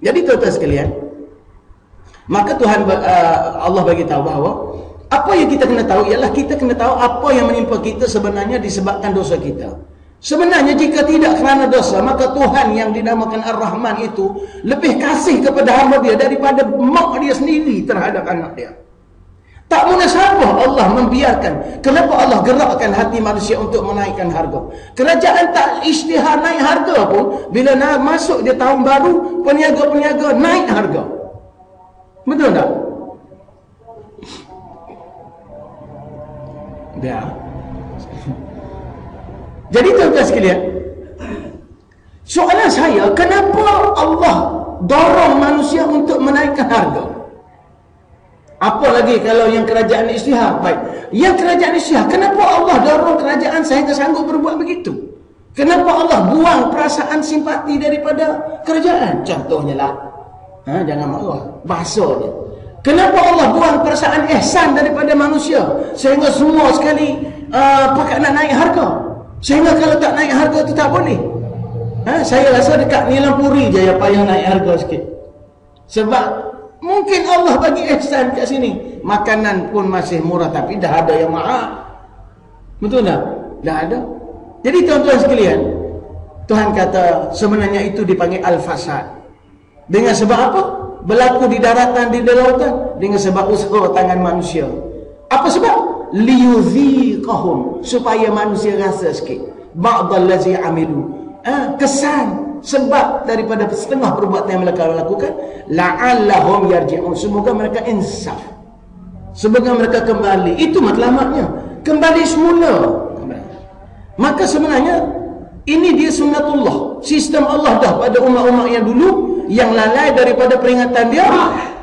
Jadi tuan-tuan sekalian, maka Tuhan Allah bagi tahu bahawa apa yang kita kena tahu ialah kita kena tahu apa yang menimpa kita sebenarnya disebabkan dosa kita. Sebenarnya jika tidak kerana dosa, maka Tuhan yang dinamakan Ar-Rahman itu lebih kasih kepada hamba dia daripada mak dia sendiri terhadap anak dia. Tak munasabah Allah membiarkan. Kenapa Allah gerakkan hati manusia untuk menaikkan harga? Kerajaan tak isytihar naik harga pun, bila masuk dia tahun baru, peniaga-peniaga naik harga. Betul tak? Biar. Jadi tuan-tuan sekalian, soalan saya, kenapa Allah dorong manusia untuk menaikkan harga? Apa lagi kalau yang kerajaan isytihar? Baik, yang kerajaan isytihar, kenapa Allah dorong kerajaan sehingga sanggup berbuat begitu? Kenapa Allah buang perasaan simpati daripada kerajaan? Contohnya lah, jangan marah, bahasa dia. Kenapa Allah buang perasaan ihsan daripada manusia sehingga semua sekali pakat nak naik harga? Sehingga kalau tak naik harga tu tak boleh. Saya rasa dekat Nilam Puri je yang payah naik harga sikit. Sebab mungkin Allah bagi ihsan kat sini. Makanan pun masih murah tapi dah ada yang mahal. Betul tak? Dah ada. Jadi tuan-tuan sekalian, Tuhan kata sebenarnya itu dipanggil al-fasad. Dengan sebab apa? Berlaku di daratan, di lautan. Dengan sebab usaha tangan manusia. Apa sebab? Liyuziqahum, supaya manusia rasa sikit ba'dallazi amilu, kesan sebab daripada setengah perbuatan yang mereka lakukan, la'allahum yarji'un, semoga mereka insaf, semoga mereka kembali. Itu matlamatnya, kembali semula. Maka sebenarnya ini dia sunnatullah, sistem Allah dah pada umat-umat yang dulu yang lalai daripada peringatan dia,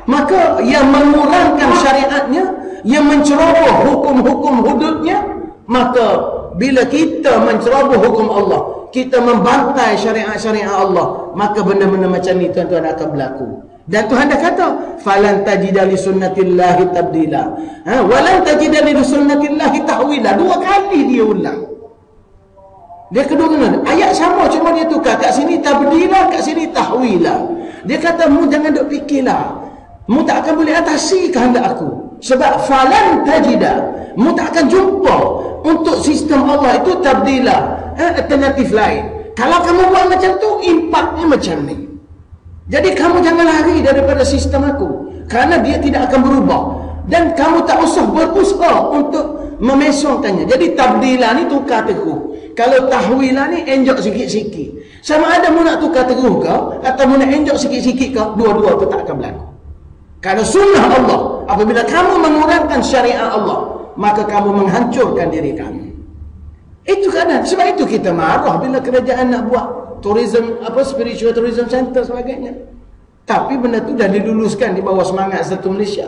maka yang mengurangkan syariatnya, yang menceroboh hukum-hukum hududnya, maka bila kita menceroboh hukum Allah, kita membantai syariat-syariat Allah, maka benda-benda macam ni tuan-tuan akan berlaku. Dan Tuhan dah kata, falan tajida li sunnatillahi tabdila, walan tajida li sunnatillahi tahwila. Dua kali dia ulang. Dia kedua kena ayat sama, cuma dia tukar, kat sini tabdila, kat sini tahwila. Dia kata, mu jangan duk fikirlah, mu tak akan boleh atasi kehendak aku. Sebab falan tajida, mu tak akan jumpa untuk sistem Allah itu tabdila, alternatif lain. Kalau kamu buat macam tu, impaknya macam ni. Jadi kamu jangan lari daripada sistem aku, kerana dia tidak akan berubah. Dan kamu tak usah berusaha untuk memesongkannya. Jadi tabdila ni tukar teguh. Kalau tahwila ni enjok sikit-sikit. Sama ada mu nak tukar teguh kau, atau mu nak enjok sikit-sikit kau, dua-dua tu tak akan berlaku. Kerana sunnah Allah, apabila kamu mengurangkan syariat Allah, maka kamu menghancurkan diri kamu. Itu keadaan. Sebab itu kita marah bila kerajaan nak buat tourism, spiritual tourism center sebagainya. Tapi benda tu dah diluluskan di bawah semangat Satu Malaysia.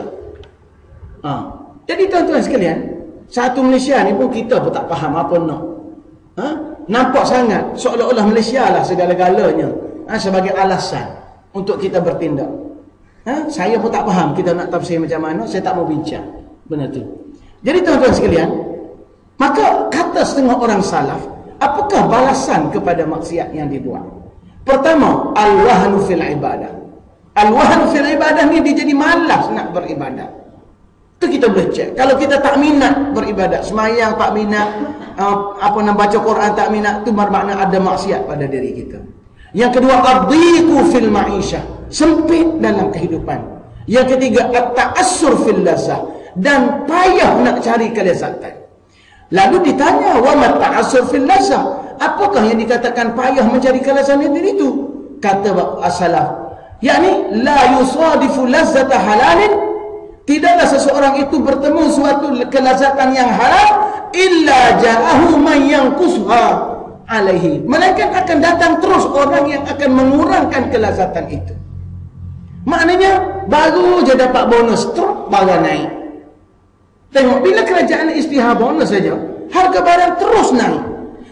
Jadi tuan-tuan sekalian, Satu Malaysia ni pun kita pun tak faham apa nak. Nampak sangat seolah-olah Malaysia lah segala-galanya, sebagai alasan untuk kita bertindak. Saya pun tak faham kita nak tafsir macam mana, saya tak mau bincang benda tu. Jadi tuan-tuan sekalian, maka kata setengah orang salaf, apakah balasan kepada maksiat yang dibuat? Pertama, al-wahnu fil ibadah. Al-wahnu fil ibadah ni dia jadi malas nak beribadah. Itu kita boleh cek. Kalau kita tak minat beribadah, semayang tak minat, baca Quran tak minat, itu bermakna ada maksiat pada diri kita. Yang kedua, adhiqu fil ma'isyah, sempit dalam kehidupan. Yang ketiga, at-ta'assur fil lazah, dan payah nak cari kelezatan. Lalu ditanya, wa ma ta'assur fil lazah, apakah yang dikatakan payah mencari kelezatan itu? Kata as-salaf, yakni la yusadifu lazzata halalin, tidaklah seseorang itu bertemu suatu kelezatan yang halal illa ja'ahu man yanqusha alaihi, melainkan akan datang terus orang yang akan mengurangkan kelezatan itu. Maknanya baru je dapat bonus, terus barang naik. Tengok, bila kerajaan isytihar bonus saja, harga barang terus naik.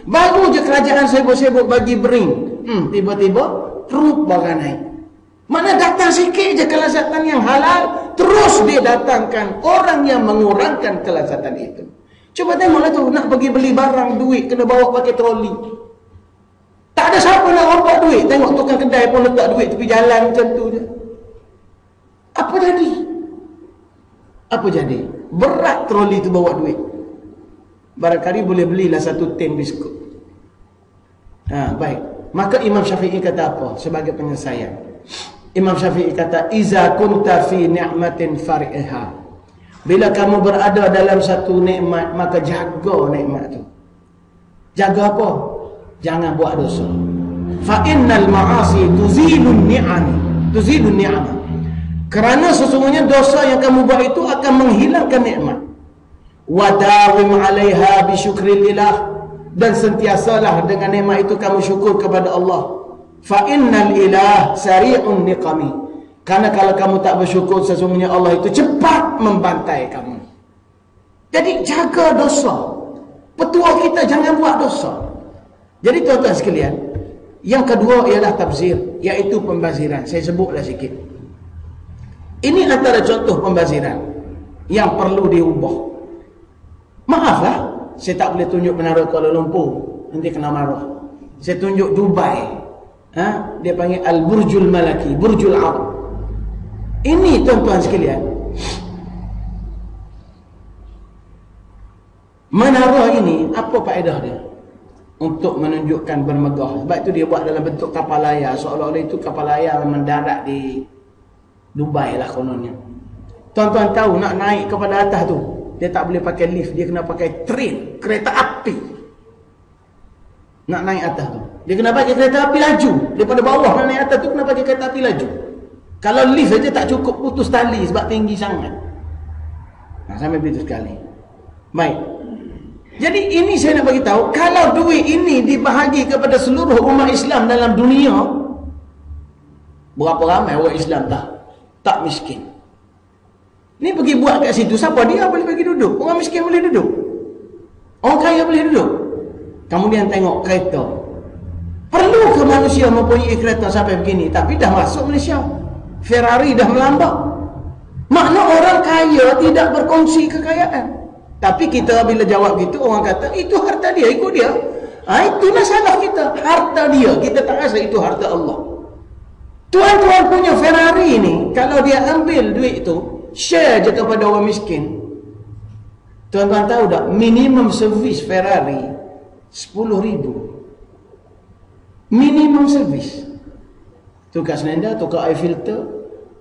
Baru je kerajaan sibuk-sibuk bagi bering, tiba-tiba terus barang naik. Mana datang sikit je kelezatan yang halal, terus dia datangkan orang yang mengurangkan kelezatan itu. Cuba tengoklah tu, nak pergi beli barang, duit kena bawa pakai troli. Tak Tak ada siapa nak rompak duit. Tengok tukang kedai pun letak duit tepi jalan macam tu je. Apa jadi? Apa jadi? Berat troli tu bawa duit. Barangkali boleh belilah satu tin biskut. Baik. Maka Imam Syafi'i kata apa sebagai penyelesaian? Imam Syafi'i kata, iza kunta fi ni'matin fari'ha. Bila kamu berada dalam satu nikmat, maka jaga nikmat tu. Jaga apa? Jangan buat dosa. Fa innal ma'asi tuzilun ni'am. Tuzilun ni'am. Kerana sesungguhnya dosa yang kamu buat itu akan menghilangkan nikmat. Wa dawim 'alaiha bi syukrillah. Dan sentiasalah dengan nikmat itu kamu syukur kepada Allah. Fa innal ilah sari'un niqami. Karena kalau kamu tak bersyukur, sesungguhnya Allah itu cepat membantai kamu. Jadi jaga dosa. Petua kita jangan buat dosa. Jadi tuan-tuan sekalian, yang kedua ialah tabzir, iaitu pembaziran. Saya sebutlah sikit. Ini antara contoh pembaziran yang perlu diubah. Maaflah, saya tak boleh tunjuk Menara Kuala Lumpur, nanti kena marah. Saya tunjuk Dubai. Dia panggil Al-Burjul Malaki, Burjul Arab. Ini tuan-tuan sekalian, menara ini apa faedah dia? Untuk menunjukkan bermegah. Sebab itu dia buat dalam bentuk kapal layar, seolah-olah itu kapal layar mendarat di Dubai lah kononnya. Tuan-tuan tahu nak naik kepada atas tu, dia tak boleh pakai lift, dia kena pakai train, kereta api. Nak naik atas tu, dia kena pakai kereta api laju. Daripada bawah nak naik atas tu kena pakai kereta api laju. Kalau lift saja tak cukup, putus tali sebab tinggi sangat. Sampai begitu sekali. Baik. Jadi ini saya nak bagi tahu, kalau duit ini dibahagi kepada seluruh umat Islam dalam dunia, berapa ramai orang Islam tak miskin. Ni pergi buat kat situ, siapa dia boleh bagi duduk? Orang miskin boleh duduk. Orang kaya boleh duduk. Kemudian tengok kereta. Perlu ke manusia mempunyai kereta sampai begini? Tapi dah masuk Malaysia. Ferrari dah melambak. Makna orang kaya tidak berkongsi kekayaan. Tapi kita bila jawab gitu, orang kata itu harta dia, ikut dia. Itulah salah kita. Harta dia, kita tak rasa itu harta Allah. Tuan-tuan punya Ferrari ni, kalau dia ambil duit tu, share je kepada orang miskin. Tuan-tuan tahu tak, minimum servis Ferrari 10,000. Minimum servis. Tukar selenda, tukar air filter,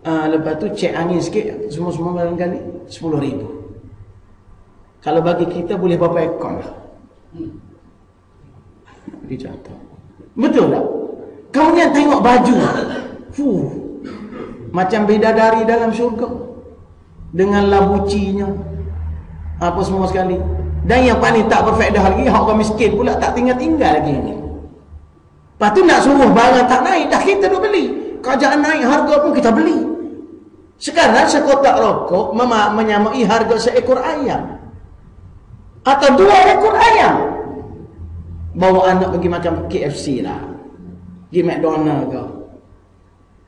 lepas tu cek angin sikit, semua-semua barangkali 10,000. Kalau bagi kita boleh berapa ekor lah. Dia jatuh. Betul tak? Kemudian tengok baju. Macam bidadari dalam syurga. Dengan labucinya. Apa semua sekali. Dan yang paling tak berfaedah lagi, orang miskin pula tak tinggal-tinggal lagi ni. Lepas tu nak suruh barang tak naik, dah kita dah beli. Kerajaan naik harga pun kita beli. Sekarang sekotak rokok menyamai harga seekor ayam. Atau 2 ekor ayam. Bawa anak pergi makan KFC lah, pergi McDonald ke,